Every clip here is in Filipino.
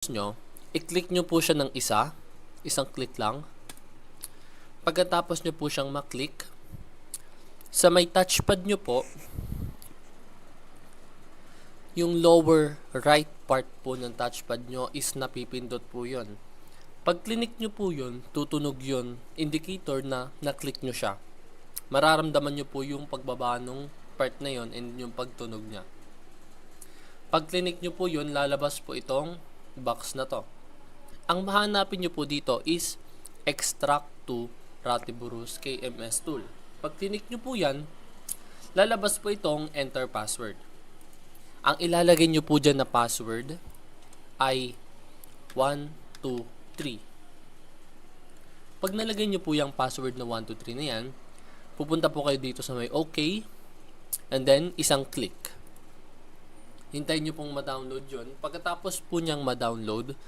nyo, i-click nyo po siya ng isang click lang. Pagkatapos nyo po siyang maklik, sa may touchpad nyo po, yung lower right part po ng touchpad nyo is napipindot po yon. Pag click nyo po yun, tutunog yun, indicator na na-click nyo siya. Mararamdaman nyo po yung pagbaba ng part na yon and yung pagtunog niya. Pag click nyo po yun, lalabas po itong box na to. Ang mahanapin nyo po dito is extract to Ratiburus KMS tool. Pag click nyo po yan, lalabas po itong enter password. Ang ilalagay nyo po dyan na password ay 1, 2, 3. Pag nalagay nyo po yung password na 1, 2, 3 na yan, pupunta po kayo dito sa may OK and then isang click. Hintayin nyo pong ma-download yun. Pagkatapos po niyang ma-download,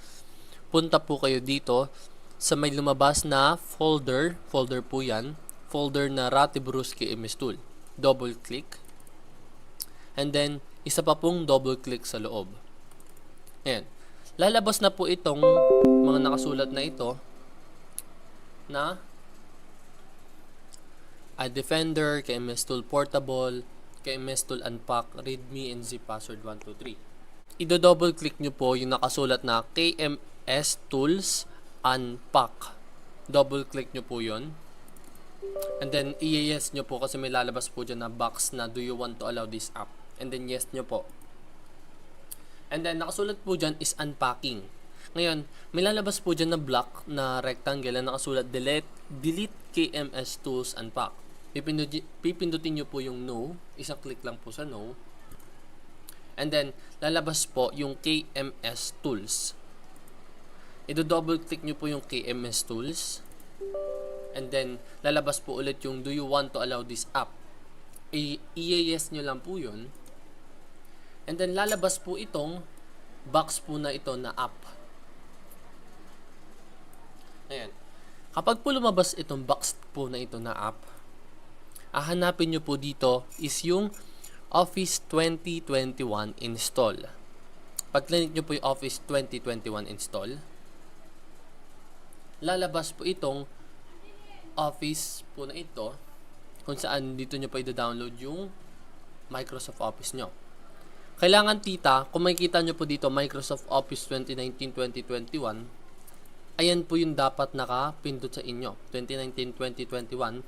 punta po kayo dito sa may lumabas na folder po yan, folder na Ratiburus KMS tool. Double click. And then, isa pa pong double click sa loob. Ayan. Lalabas na po itong mga nakasulat na ito na Defender, KMS tool portable, KMS tool unpack, readme and zip password 123. Ido-double click nyo po yung nakasulat na KMS tools unpack. Double click nyo po yon. And then i-yes nyo po kasi may lalabas po dyan na box na do you want to allow this app. And then yes nyo po. And then nakasulat po dyan is unpacking. Ngayon, may lalabas po dyan na block na rectangle na nakasulat delete KMS tools unpack. Pipindutin nyo po yung no. Isang click lang po sa no. And then, lalabas po yung KMS tools. Double click nyo po yung KMS tools. And then, lalabas po ulit yung do you want to allow this app. I-yes nyo lang po yun. And then, lalabas po itong box po na ito na app. Ayan. Kapag po lumabas itong box po na ito na app, hanapin nyo po dito is yung Office 2021 install. Pag click nyo po yung Office 2021 install, lalabas po itong Office po na ito kung saan dito nyo pa i-download yung Microsoft Office nyo. Kailangan kung makikita nyo po dito Microsoft Office 2019-2021, ayan po yung dapat nakapindot sa inyo, 2019-2021.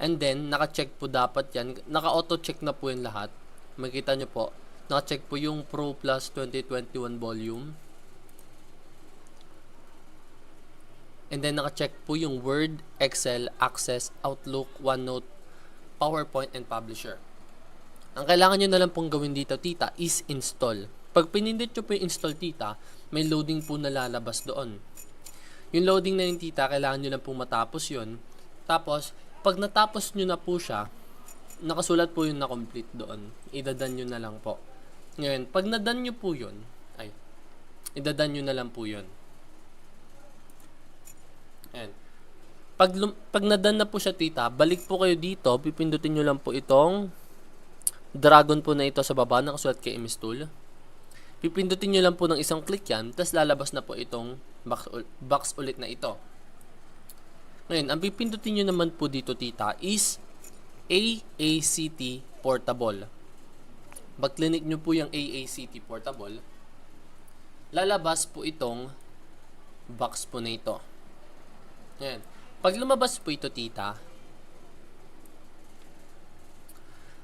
And then, naka-check po dapat yan. Naka-auto-check na po yung lahat. Makikita nyo po, naka-check po yung Pro Plus 2021 volume. And then, naka-check po yung Word, Excel, Access, Outlook, OneNote, PowerPoint, and Publisher. Ang kailangan nyo na lang pong gawin dito, is install. Pag pinindot nyo po yung install, may loading po na lalabas doon. Yung loading na yung kailangan nyo lang pong matapos yun. Tapos, pag natapos nyo na po siya, nakasulat po yung na-complete doon. Idadan nyo na lang po. Ngayon, pag nadan nyo po yun, idadan nyo na lang po yun. Ayan. Pag nadan na po siya, balik po kayo dito, pipindutin nyo lang po itong dragon po na ito sa baba, nakasulat KMS tool. Pipindutin nyo lang po ng isang click yan, tapos lalabas na po itong box ulit na ito. Ngayon, ang pipindutin nyo naman po dito, is AACT Portable. Pag click nyo po yung AACT Portable, lalabas po itong box po na ito. Ngayon, pag lumabas po ito,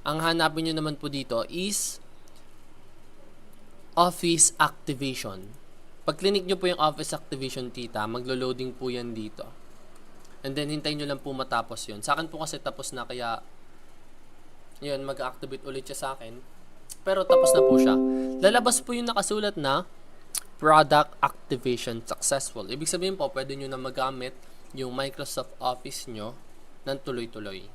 ang hanapin nyo naman po dito is Office Activation. Pag click nyo po yung Office Activation, maglo-loading po yan dito. And then, hintayin nyo lang po matapos yun. Sa akin po kasi tapos na, kaya yun, mag-activate ulit siya sa akin. Pero tapos na po siya. Lalabas po yung nakasulat na Product Activation Successful. Ibig sabihin po, pwede nyo na magamit yung Microsoft Office nyo ng tuloy-tuloy.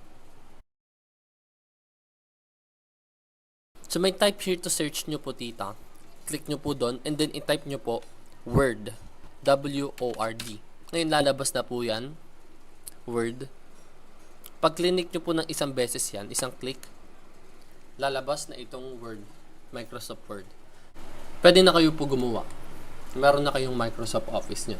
So, may type here to search nyo po, Click nyo po doon, and then i-type nyo po Word. W-O-R-D. Ngayon, lalabas na po yan. Word. Pag click nyo po ng isang beses yan, isang click, lalabas na itong Word, Microsoft Word. Pwede na kayo po gumawa. meron na kayong Microsoft Office nyo.